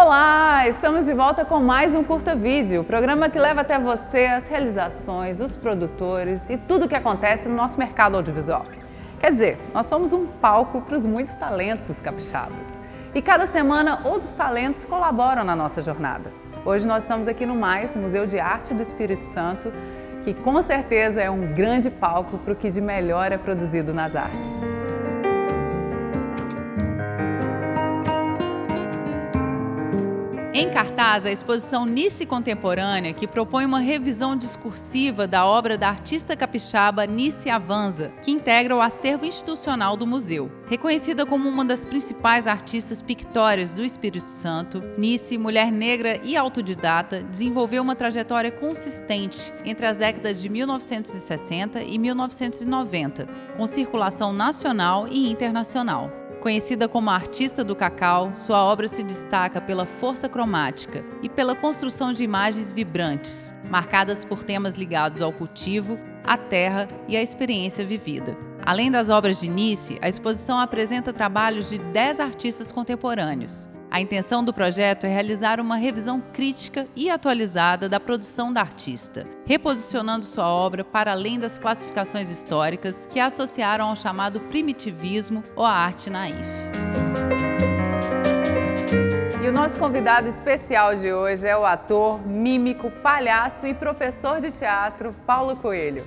Olá! Estamos de volta com mais um Curta Vídeo, o programa que leva até você as realizações, os produtores e tudo o que acontece no nosso mercado audiovisual. Quer dizer, nós somos um palco para os muitos talentos capixabas. E cada semana outros talentos colaboram na nossa jornada. Hoje nós estamos aqui no MAIS, Museu de Arte do Espírito Santo, que com certeza é um grande palco para o que de melhor é produzido nas artes. Em cartaz, a exposição Nice Contemporânea, que propõe uma revisão discursiva da obra da artista capixaba Nice Avanza, que integra o acervo institucional do museu. Reconhecida como uma das principais artistas pictóricas do Espírito Santo, Nice, mulher negra e autodidata, desenvolveu uma trajetória consistente entre as décadas de 1960 e 1990, com circulação nacional e internacional. Conhecida como a artista do cacau, sua obra se destaca pela força cromática e pela construção de imagens vibrantes, marcadas por temas ligados ao cultivo, à terra e à experiência vivida. Além das obras de Nice, a exposição apresenta trabalhos de 10 artistas contemporâneos. A intenção do projeto é realizar uma revisão crítica e atualizada da produção da artista, reposicionando sua obra para além das classificações históricas que a associaram ao chamado primitivismo ou à arte naif. E o nosso convidado especial de hoje é o ator, mímico, palhaço e professor de teatro, Paulo Coelho.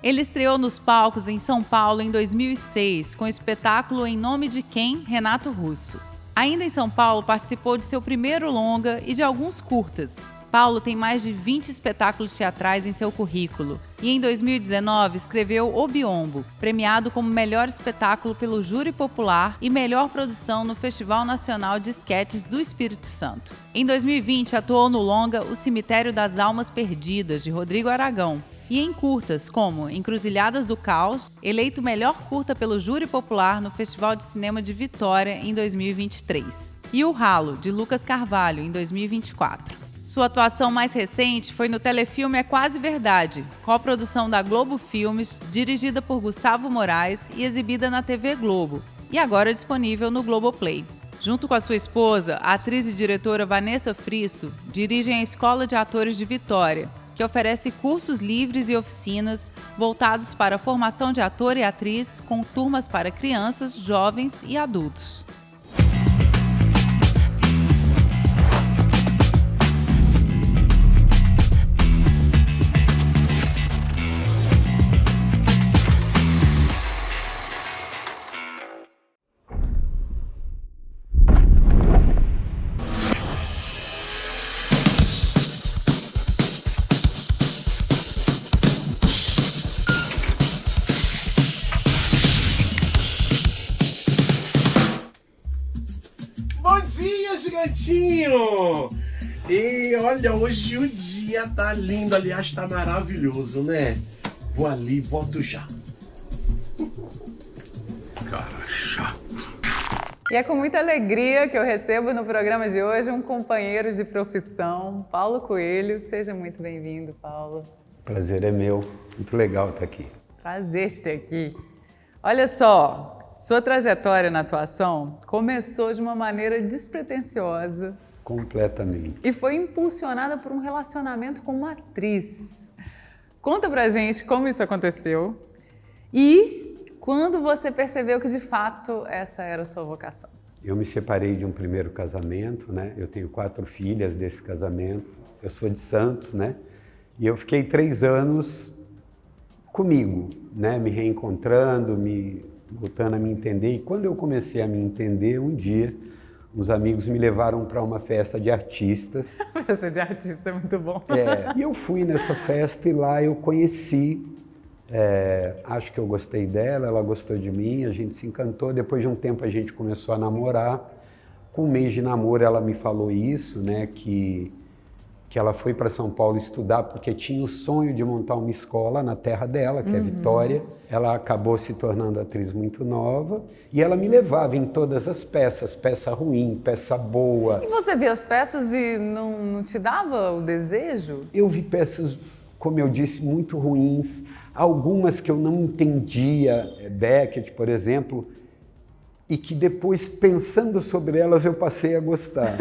Ele estreou nos palcos em São Paulo em 2006, com o espetáculo Em Nome de Quem, Renato Russo. Ainda em São Paulo, participou de seu primeiro longa e de alguns curtas. Paulo tem mais de 20 espetáculos teatrais em seu currículo e em 2019 escreveu O Biombo, premiado como melhor espetáculo pelo Júri Popular e melhor produção no Festival Nacional de Esquetes do Espírito Santo. Em 2020 atuou no longa O Cemitério das Almas Perdidas, de Rodrigo Aragão, e em curtas como Encruzilhadas do Caos, eleito melhor curta pelo Júri Popular no Festival de Cinema de Vitória em 2023, e O Ralo, de Lucas Carvalho, em 2024. Sua atuação mais recente foi no telefilme É Quase Verdade, coprodução da Globo Filmes, dirigida por Gustavo Moraes e exibida na TV Globo, e agora disponível no Globoplay. Junto com a sua esposa, a atriz e diretora Vanessa Frisso, dirigem a Escola de Atores de Vitória, que oferece cursos livres e oficinas voltados para a formação de ator e atriz com turmas para crianças, jovens e adultos. Gigantinho! E olha, hoje o dia tá lindo, aliás, tá maravilhoso, né? Vou ali, volto já. Cara chato. E é com muita alegria que eu recebo no programa de hoje um companheiro de profissão, Paulo Coelho. Seja muito bem-vindo, Paulo. Prazer é meu, muito legal estar aqui. Prazer te ter aqui. Olha só, sua trajetória na atuação começou de uma maneira despretensiosa. Completamente. E foi impulsionada por um relacionamento com uma atriz. Conta pra gente como isso aconteceu e quando você percebeu que de fato essa era a sua vocação. Eu me separei de um primeiro casamento, né? Eu tenho 4 filhas desse casamento. Eu sou de Santos, né? E eu fiquei 3 anos comigo, né? Me reencontrando, voltando a me entender. E quando eu comecei a me entender, um dia, uns amigos me levaram para uma festa de artistas. Festa de artista é muito bom. E eu fui nessa festa e lá eu conheci, acho que eu gostei dela, ela gostou de mim, a gente se encantou. Depois de um tempo a gente começou a namorar. Com um mês de namoro ela me falou isso, né, que ela foi para São Paulo estudar porque tinha o sonho de montar uma escola na terra dela, que é Vitória. Ela acabou se tornando atriz muito nova e ela me levava em todas as peças, peça ruim, peça boa. E você via as peças e não te dava o desejo? Eu vi peças, como eu disse, muito ruins, algumas que eu não entendia. Beckett, por exemplo, e que depois, pensando sobre elas, eu passei a gostar.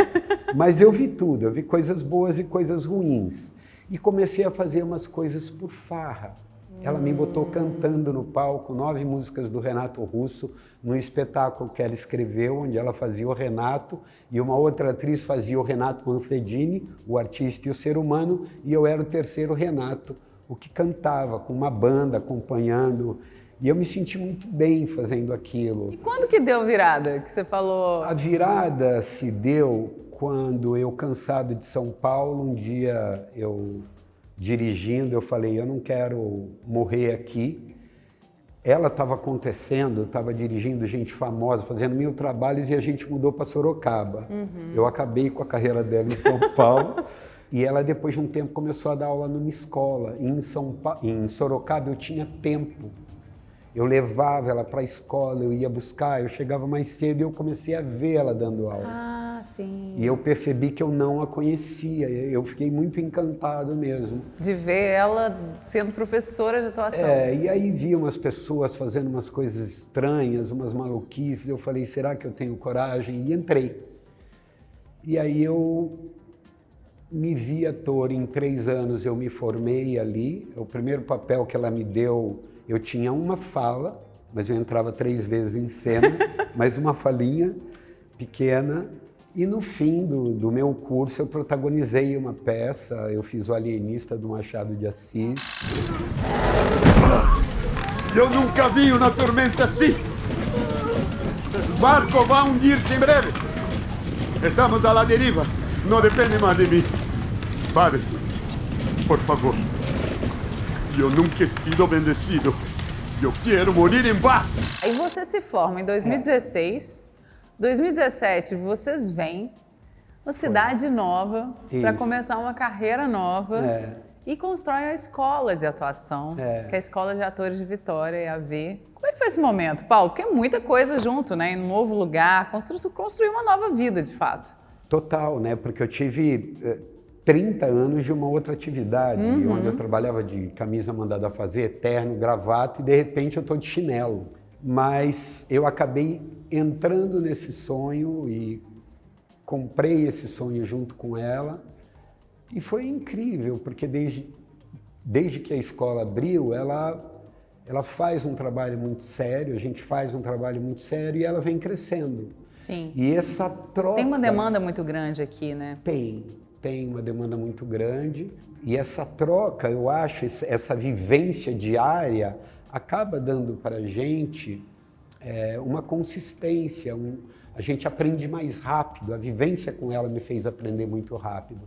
Mas eu vi tudo, eu vi coisas boas e coisas ruins. E comecei a fazer umas coisas por farra. Ela me botou cantando no palco 9 músicas do Renato Russo, num espetáculo que ela escreveu, onde ela fazia o Renato, e uma outra atriz fazia o Renato Manfredini, o artista e o ser humano, e eu era o terceiro Renato, o que cantava, com uma banda acompanhando. E eu me senti muito bem fazendo aquilo. E quando que deu virada, que você falou? A virada se deu quando eu, cansado de São Paulo, um dia eu dirigindo, eu falei, eu não quero morrer aqui. Ela estava acontecendo, estava dirigindo gente famosa, fazendo 1000 trabalhos e a gente mudou para Sorocaba. Eu acabei com a carreira dela em São Paulo e ela, depois de um tempo, começou a dar aula numa escola. E em Sorocaba eu tinha tempo. Eu levava ela para a escola, eu ia buscar, eu chegava mais cedo e eu comecei a ver ela dando aula. Ah, sim. E eu percebi que eu não a conhecia, eu fiquei muito encantado mesmo. De ver ela sendo professora de atuação. E aí vi umas pessoas fazendo umas coisas estranhas, umas maluquices, eu falei, será que eu tenho coragem? E entrei. E aí eu me vi ator, em 3 anos eu me formei ali, o primeiro papel que ela me deu, eu tinha uma fala, mas eu entrava 3 vezes em cena, mais uma falinha pequena. E no fim do meu curso eu protagonizei uma peça, eu fiz o Alienista do Machado de Assis. Eu nunca vi uma tormenta assim. O barco vai hundir-se em breve. Estamos à la deriva. Não depende mais de mim. Padre, por favor. Eu nunca he sido bendecido. Eu quero morrer em paz. Aí você se forma em 2016. 2017, vocês vêm, uma cidade nova, para começar uma carreira nova e constrói a escola de atuação, que é a Escola de Atores de Vitória, EAV. Como é que foi esse momento, Paulo? Porque é muita coisa junto, né? Em um novo lugar, construir uma nova vida, de fato. Total, né? Porque eu tive 30 anos de uma outra atividade, onde eu trabalhava de camisa mandada a fazer, terno, gravata, e de repente eu estou de chinelo. Mas eu acabei entrando nesse sonho e comprei esse sonho junto com ela. E foi incrível, porque desde que a escola abriu, ela faz um trabalho muito sério, a gente faz um trabalho muito sério e ela vem crescendo. Sim. E essa troca... Tem uma demanda muito grande aqui, né? Tem uma demanda muito grande. E essa troca, eu acho, essa vivência diária acaba dando para a gente uma consistência, a gente aprende mais rápido, a vivência com ela me fez aprender muito rápido.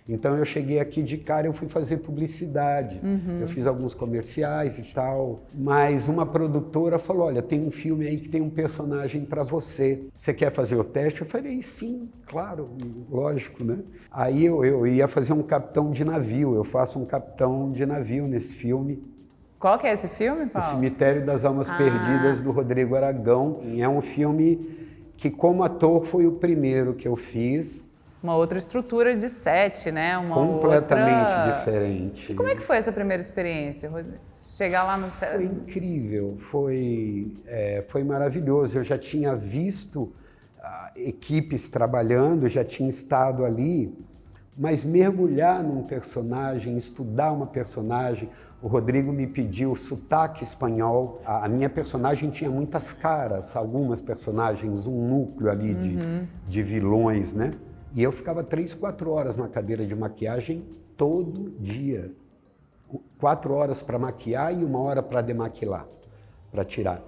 Então eu cheguei aqui de cara, eu fui fazer publicidade, eu fiz alguns comerciais e tal, mas uma produtora falou, olha, tem um filme aí que tem um personagem para você, você quer fazer o teste? Eu falei, sim, claro, lógico, né? Aí eu ia fazer um capitão de navio, eu faço um capitão de navio nesse filme. Qual que é esse filme, Paulo? O Cemitério das Almas Perdidas, do Rodrigo Aragão. É um filme que, como ator, foi o primeiro que eu fiz. Uma outra estrutura de set, né? Completamente diferente. E como é que foi essa primeira experiência, Rodrigo? Chegar lá no set? Foi incrível, foi maravilhoso. Eu já tinha visto equipes trabalhando, já tinha estado ali, mas mergulhar num personagem, estudar uma personagem, o Rodrigo me pediu sotaque espanhol. A minha personagem tinha muitas caras, algumas personagens, um núcleo ali de vilões, né? E eu ficava 3, 4 horas na cadeira de maquiagem todo dia. 4 horas para maquiar e 1 hora para demaquilar, para tirar.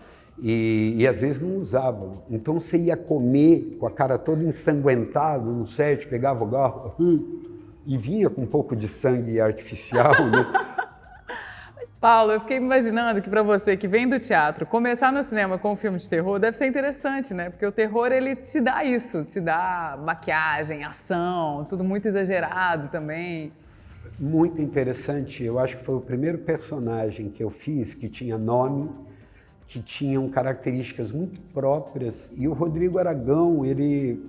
E às vezes não usavam. Então você ia comer com a cara toda ensanguentada no set, pegava o garfo e vinha com um pouco de sangue artificial, né? Paulo, eu fiquei imaginando que para você que vem do teatro, começar no cinema com um filme de terror deve ser interessante, né? Porque o terror, ele te dá isso, te dá maquiagem, ação, tudo muito exagerado também. Muito interessante. Eu acho que foi o primeiro personagem que eu fiz que tinha nome, que tinham características muito próprias. E o Rodrigo Aragão, ele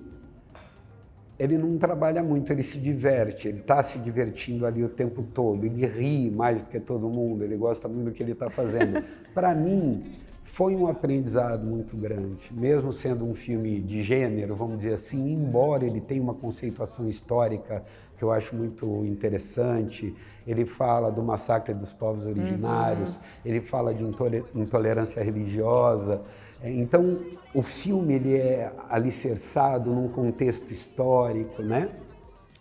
não trabalha muito, ele se diverte, ele está se divertindo ali o tempo todo, ele ri mais do que todo mundo, ele gosta muito do que ele está fazendo. Para mim, foi um aprendizado muito grande, mesmo sendo um filme de gênero, vamos dizer assim, embora ele tenha uma conceituação histórica que eu acho muito interessante. Ele fala do massacre dos povos originários, ele fala de intolerância religiosa. Então, o filme ele é alicerçado num contexto histórico, né?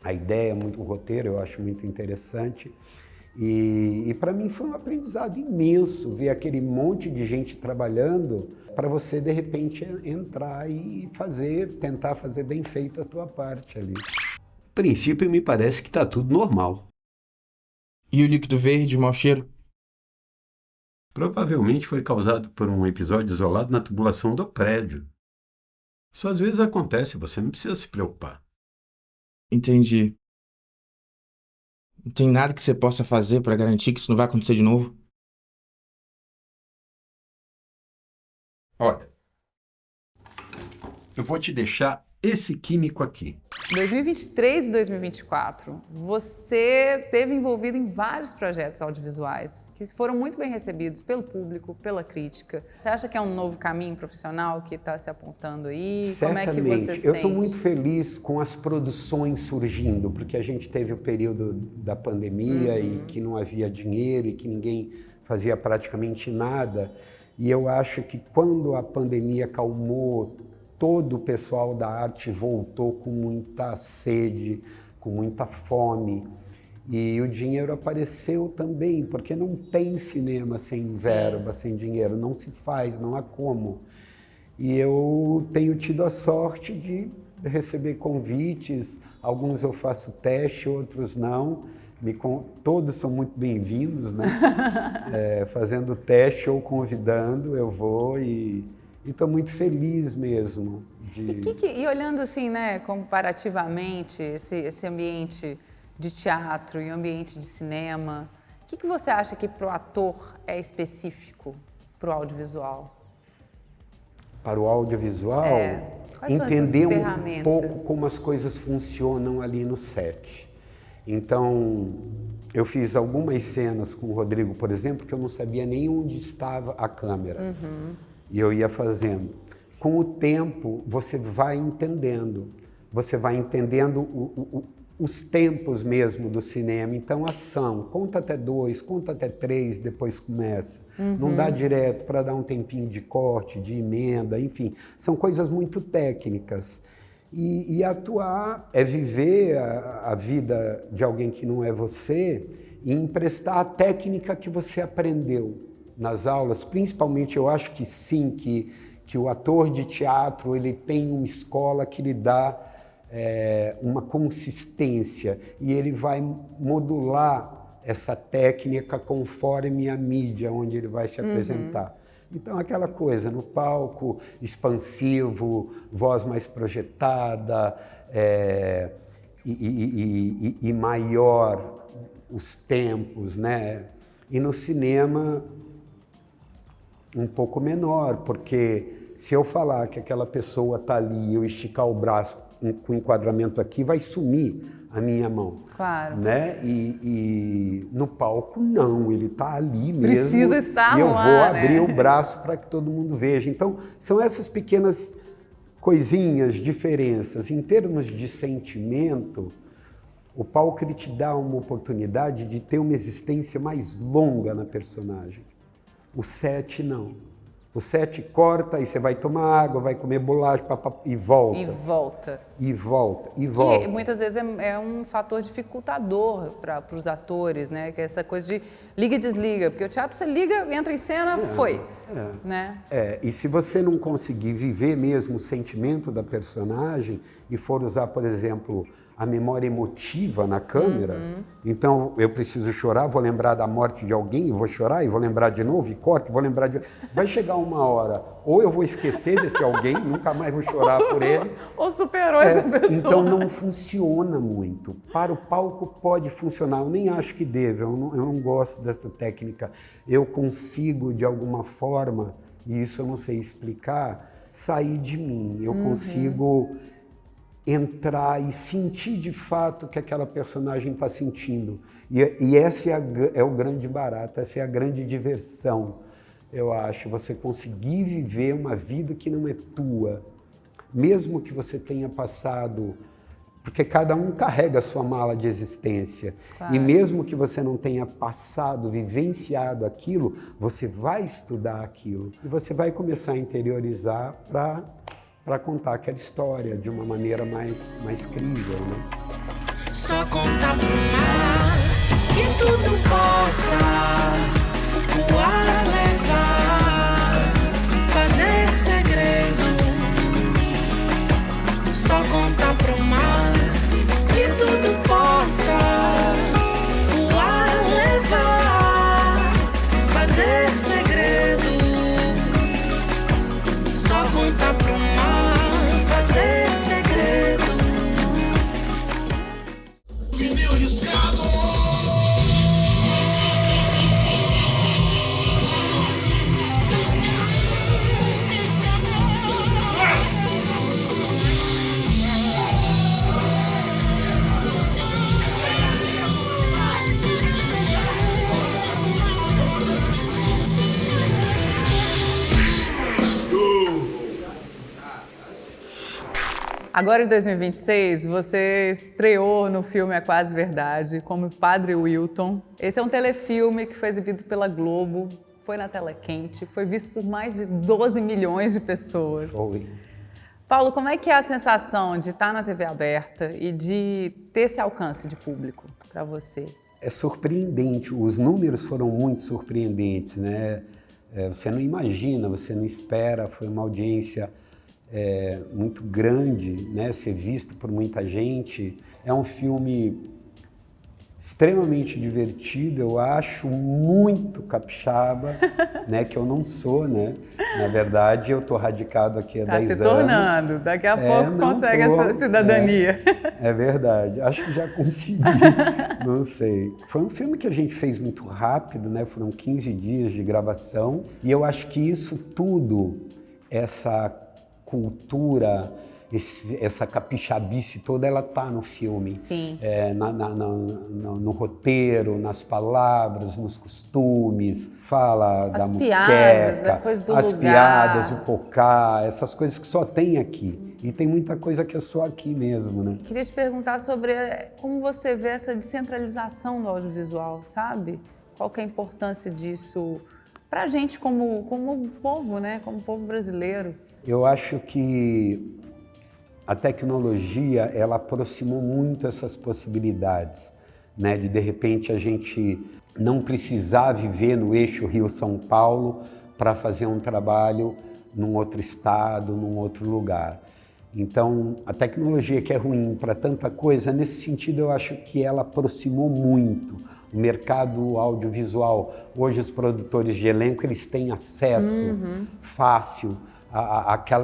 A ideia, o roteiro, eu acho muito interessante. E para mim foi um aprendizado imenso ver aquele monte de gente trabalhando para você, de repente, entrar e tentar fazer bem feita a tua parte ali. A princípio, me parece que está tudo normal. E o líquido verde, mau cheiro? Provavelmente foi causado por um episódio isolado na tubulação do prédio. Isso às vezes acontece, você não precisa se preocupar. Entendi. Não tem nada que você possa fazer para garantir que isso não vai acontecer de novo? Olha, eu vou te deixar esse químico aqui. 2023 e 2024, você esteve envolvido em vários projetos audiovisuais que foram muito bem recebidos pelo público, pela crítica. Você acha que é um novo caminho profissional que está se apontando aí? Certamente. Como é que você Eu estou sente? muito feliz com as produções surgindo, porque a gente teve o período da pandemia e que não havia dinheiro e que ninguém fazia praticamente nada. E eu acho que quando a pandemia acalmou, todo o pessoal da arte voltou com muita sede, com muita fome. E o dinheiro apareceu também, porque não tem cinema sem verba, sem dinheiro, não se faz, não há como. E eu tenho tido a sorte de receber convites, alguns eu faço teste, outros não. Todos são muito bem-vindos, né? Fazendo teste ou convidando, eu vou e estou muito feliz mesmo. E olhando assim, né, comparativamente, esse ambiente de teatro e o ambiente de cinema, o que você acha que para o ator é específico para o audiovisual? Para o audiovisual, Quais são essas entender um ferramentas? pouco como as coisas funcionam ali no set. Então, eu fiz algumas cenas com o Rodrigo, por exemplo, que eu não sabia nem onde estava a câmera. E eu ia fazendo. Com o tempo, você vai entendendo os tempos mesmo do cinema. Então, ação, conta até 2, conta até 3, depois começa. Não dá direto para dar um tempinho de corte, de emenda, enfim. São coisas muito técnicas. E atuar é viver a vida de alguém que não é você e emprestar a técnica que você aprendeu nas aulas. Principalmente, eu acho que sim, que o ator de teatro ele tem uma escola que lhe dá uma consistência e ele vai modular essa técnica conforme a mídia onde ele vai se apresentar. Então, aquela coisa, no palco, expansivo, voz mais projetada e maior os tempos, né? E no cinema, um pouco menor, porque se eu falar que aquela pessoa está ali e eu esticar o braço com o enquadramento aqui, vai sumir a minha mão. Claro. Né? E no palco, não, ele está ali mesmo. Precisa estar lá, e eu vou abrir né? o braço para que todo mundo veja. Então, são essas pequenas coisinhas, diferenças. Em termos de sentimento, o palco ele te dá uma oportunidade de ter uma existência mais longa na personagem. O set, não. O set corta, aí você vai tomar água, vai comer bolacha e volta. E volta. E volta, e volta. Que muitas vezes é um fator dificultador para os atores, né? Que é essa coisa de liga e desliga. Porque o teatro você liga, entra em cena, foi. Né? E se você não conseguir viver mesmo o sentimento da personagem e for usar, por exemplo, a memória emotiva na câmera, então eu preciso chorar, vou lembrar da morte de alguém, vou chorar e vou lembrar de novo, e corto, vou lembrar de... Vai chegar uma hora, ou eu vou esquecer desse alguém, nunca mais vou chorar por ele. Ou superou essa pessoa. Então não funciona muito. Para o palco pode funcionar, eu nem acho que deve, eu não gosto dessa técnica. Eu consigo, de alguma forma, e isso eu não sei explicar, sair de mim. Eu consigo entrar e sentir de fato o que aquela personagem está sentindo. E esse é o grande barato, essa é a grande diversão. eu acho, você conseguir viver uma vida que não é tua, mesmo que você tenha passado, porque cada um carrega a sua mala de existência, Claro. e mesmo que você não tenha passado, vivenciado aquilo, você vai estudar aquilo, e você vai começar a interiorizar para contar aquela história de uma maneira mais crível, né? Só contar pro mar que tudo passa, o ar levar, fazer segredos. Só contar pro mar que tudo passa, o ar levar, fazer segredos. Só contar pro mar, fazer segredos. Pneu riscado! Agora em 2026, você estreou no filme A Quase Verdade como Padre Wilton. Esse é um telefilme que foi exibido pela Globo, foi na tela quente, foi visto por mais de 12 milhões de pessoas. Oi. Paulo, como é que é a sensação de estar na TV aberta e de ter esse alcance de público para você? É surpreendente, os números foram muito surpreendentes, né? Você não imagina, você não espera, foi uma audiência muito grande, né? Ser visto por muita gente. É um filme extremamente divertido, eu acho, muito capixaba, né? Que eu não sou, né? Na verdade, eu estou radicado aqui há 10 anos. Está se tornando, daqui a pouco não consegue tô, essa cidadania. É verdade, acho que já consegui, não sei. Foi um filme que a gente fez muito rápido, né? Foram 15 dias de gravação e eu acho que isso tudo, essa cultura, essa capixabice toda, ela tá no filme. Sim. No roteiro, nas palavras, nos costumes, fala da piadas, muqueca, a coisa do as lugar. piadas, o cocá, essas coisas que só tem aqui. E tem muita coisa que é só aqui mesmo, né? Queria te perguntar sobre como você vê essa descentralização do audiovisual, sabe? Qual que é a importância disso pra gente como povo, né? Como povo brasileiro. Eu acho que a tecnologia, ela aproximou muito essas possibilidades, né? De repente a gente não precisar viver no eixo Rio-São Paulo para fazer um trabalho num outro estado, num outro lugar. Então, a tecnologia que é ruim para tanta coisa, nesse sentido eu acho que ela aproximou muito o mercado audiovisual. Hoje os produtores de elenco, eles têm acesso fácil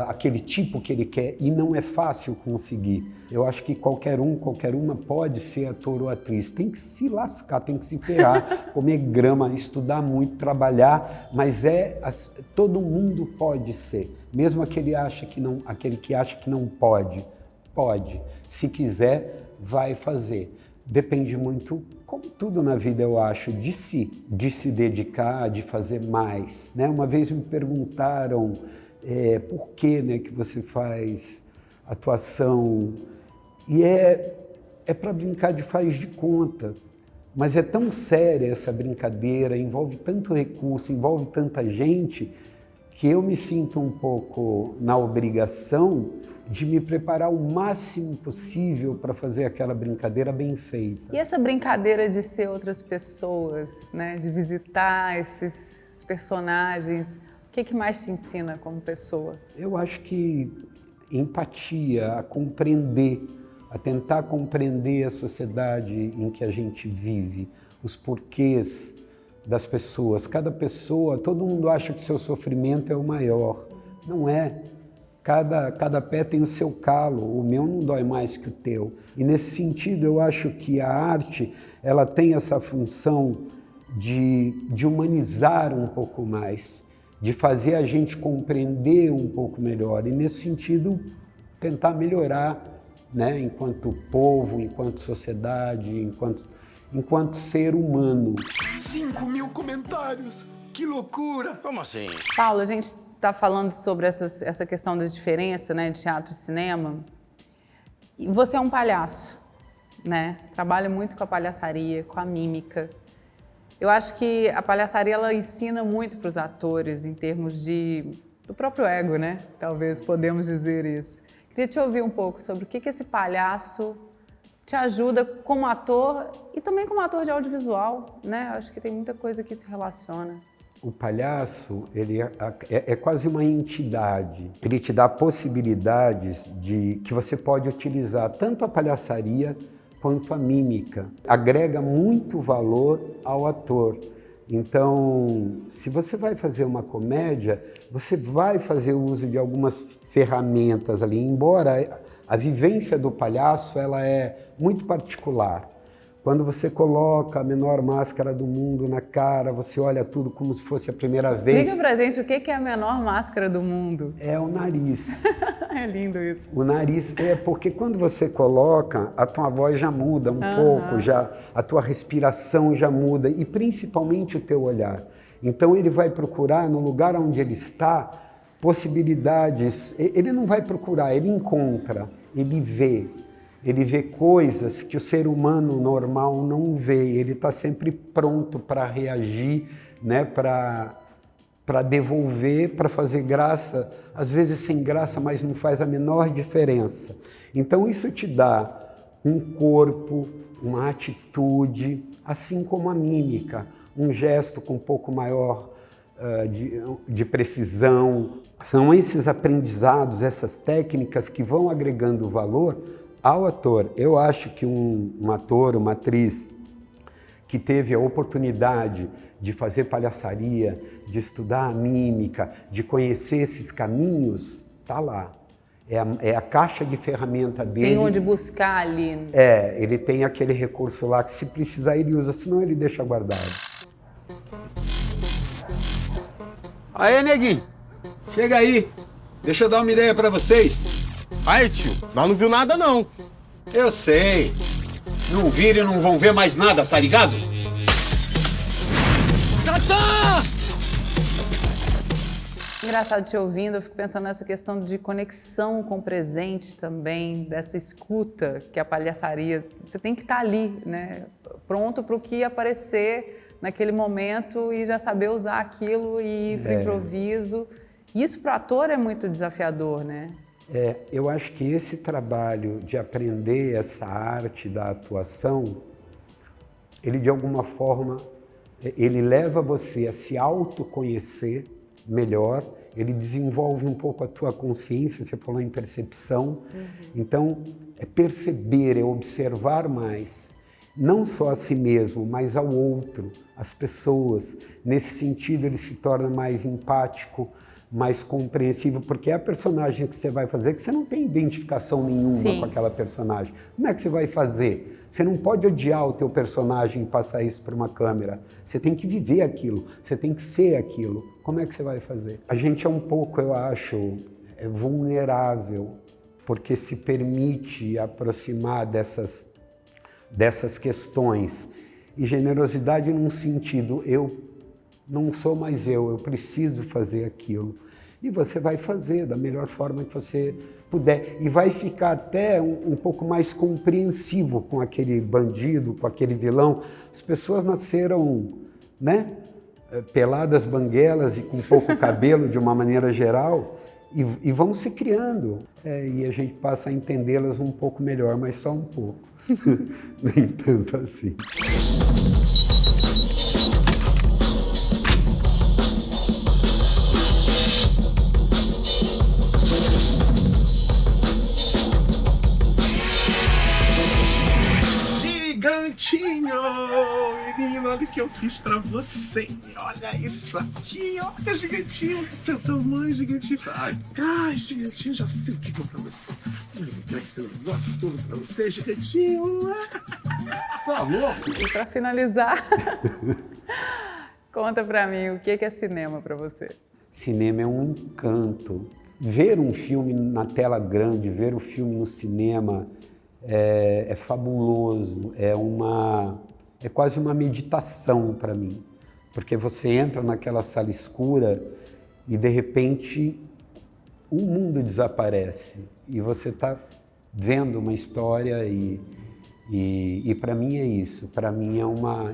aquele tipo que ele quer e não é fácil conseguir. Eu acho que qualquer uma pode ser ator ou atriz. Tem que se lascar, tem que se ferrar, comer grama, estudar muito, trabalhar, mas todo mundo pode ser. Mesmo aquele que acha que não pode, pode. Se quiser, vai fazer. Depende muito, como tudo na vida, eu acho, de se dedicar, de fazer mais, né? Uma vez me perguntaram por que, né, que você faz atuação, e é para brincar de faz de conta, mas é tão séria essa brincadeira, envolve tanto recurso, envolve tanta gente, que eu me sinto um pouco na obrigação de me preparar o máximo possível para fazer aquela brincadeira bem feita. E essa brincadeira de ser outras pessoas, né, de visitar esses personagens, o que mais te ensina como pessoa? Eu acho que empatia, a compreender, a tentar compreender a sociedade em que a gente vive, os porquês das pessoas. Cada pessoa, todo mundo acha que seu sofrimento é o maior. Não é. Cada pé tem o seu calo, o meu não dói mais que o teu. E nesse sentido, eu acho que a arte, ela tem essa função de humanizar um pouco mais, de fazer a gente compreender um pouco melhor e, nesse sentido, tentar melhorar, né, enquanto povo, enquanto sociedade, enquanto ser humano. 5.000 comentários! que loucura! Como assim? Paulo, a gente está falando sobre essa questão da diferença, né, de teatro e cinema. E você é um palhaço, né? Trabalha muito com a palhaçaria, com a mímica. Eu acho que a palhaçaria ela ensina muito para os atores em termos do próprio ego, né? Talvez podemos dizer isso. Queria te ouvir um pouco sobre o que esse palhaço te ajuda como ator e também como ator de audiovisual, né? Acho que tem muita coisa que se relaciona. O palhaço, ele é quase uma entidade. Ele te dá possibilidades que você pode utilizar tanto a palhaçaria quanto a mímica. Agrega muito valor ao ator. Então, se você vai fazer uma comédia, você vai fazer uso de algumas ferramentas ali, embora a vivência do palhaço ela é muito particular. Quando você coloca a menor máscara do mundo na cara, você olha tudo como se fosse a primeira vez. Explica pra gente o que é a menor máscara do mundo. É o nariz. É lindo isso. O nariz porque quando você coloca, a tua voz já muda um pouco, a tua respiração já muda e principalmente o teu olhar. Então ele vai procurar no lugar onde ele está possibilidades. Ele não vai procurar, ele encontra, ele vê. Ele vê coisas que o ser humano normal não vê. Ele está sempre pronto para reagir, né? Para devolver, para fazer graça, às vezes sem graça, mas não faz a menor diferença. Então isso te dá um corpo, uma atitude, assim como a mímica, um gesto com um pouco maior de precisão. São esses aprendizados, essas técnicas que vão agregando valor ao ator. Eu acho que um ator, uma atriz que teve a oportunidade de fazer palhaçaria, de estudar a mímica, de conhecer esses caminhos, tá lá. É a caixa de ferramenta dele. Tem onde buscar ali. Ele tem aquele recurso lá que se precisar ele usa, senão ele deixa guardado. Aê, neguinho! Chega aí! Deixa eu dar uma ideia pra vocês. Aí, tio, nós não viu nada, não. Eu sei. Não viram e não vão ver mais nada, tá ligado? Engraçado te ouvindo, eu fico pensando nessa questão de conexão com o presente também, dessa escuta que a palhaçaria... Você tem que estar ali, né? Pronto para o que aparecer naquele momento e já saber usar aquilo e ir para o improviso. Isso para o ator é muito desafiador, né? Eu acho que esse trabalho de aprender essa arte da atuação, ele de alguma forma, ele leva você a se autoconhecer melhor, ele desenvolve um pouco a tua consciência, você falou em percepção. Então, é perceber, é observar mais, não só a si mesmo, mas ao outro, as pessoas. Nesse sentido, ele se torna mais empático, mais compreensível, porque é a personagem que você vai fazer que você não tem identificação nenhuma com aquela personagem. Como é que você vai fazer? Você não pode odiar o teu personagem e passar isso para uma câmera. Você tem que viver aquilo, você tem que ser aquilo. Como é que você vai fazer? A gente é um pouco, eu acho, vulnerável, porque se permite aproximar dessas questões. E generosidade num sentido, eu não sou mais eu preciso fazer aquilo. E você vai fazer da melhor forma que você puder. E vai ficar até um pouco mais compreensivo com aquele bandido, com aquele vilão. As pessoas nasceram, né, peladas, banguelas e com pouco cabelo de uma maneira geral e vão se criando. E a gente passa a entendê-las um pouco melhor, mas só um pouco. Nem tanto assim. Gigantinho! Menino, olha o que eu fiz pra você. Olha isso aqui, olha, gigantinho, do seu tamanho, gigantinho. Ai, gigantinho, já sei o que é pra você. Quero que você gosta tudo pra você, gigantinho. Tá louco? E pra finalizar, conta pra mim, o que é cinema pra você? Cinema é um encanto. Ver um filme na tela grande, ver o filme no cinema é fabuloso, é quase uma meditação para mim. Porque você entra naquela sala escura e, de repente, o mundo desaparece. E você está vendo uma história e para mim é isso. Para mim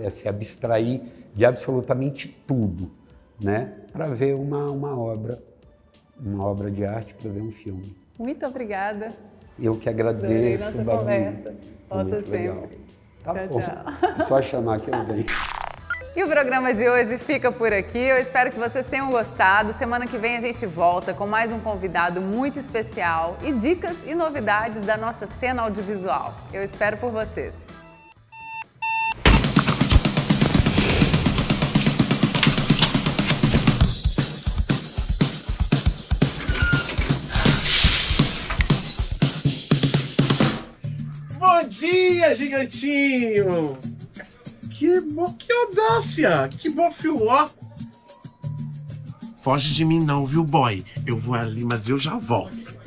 é se abstrair de absolutamente tudo, né? Para ver uma obra de arte, para ver um filme. Muito obrigada. Eu que Adorei agradeço. nossa Babi. conversa. Volta Muito legal. sempre. Tá Tchau, bom. tchau. É só chamar que eu venho. E o programa de hoje fica por aqui. Eu espero que vocês tenham gostado. Semana que vem a gente volta com mais um convidado muito especial e dicas e novidades da nossa cena audiovisual. Eu espero por vocês. Bom dia, gigantinho! Que audácia! Que bofió! Foge de mim não, viu, boy? Eu vou ali, mas eu já volto.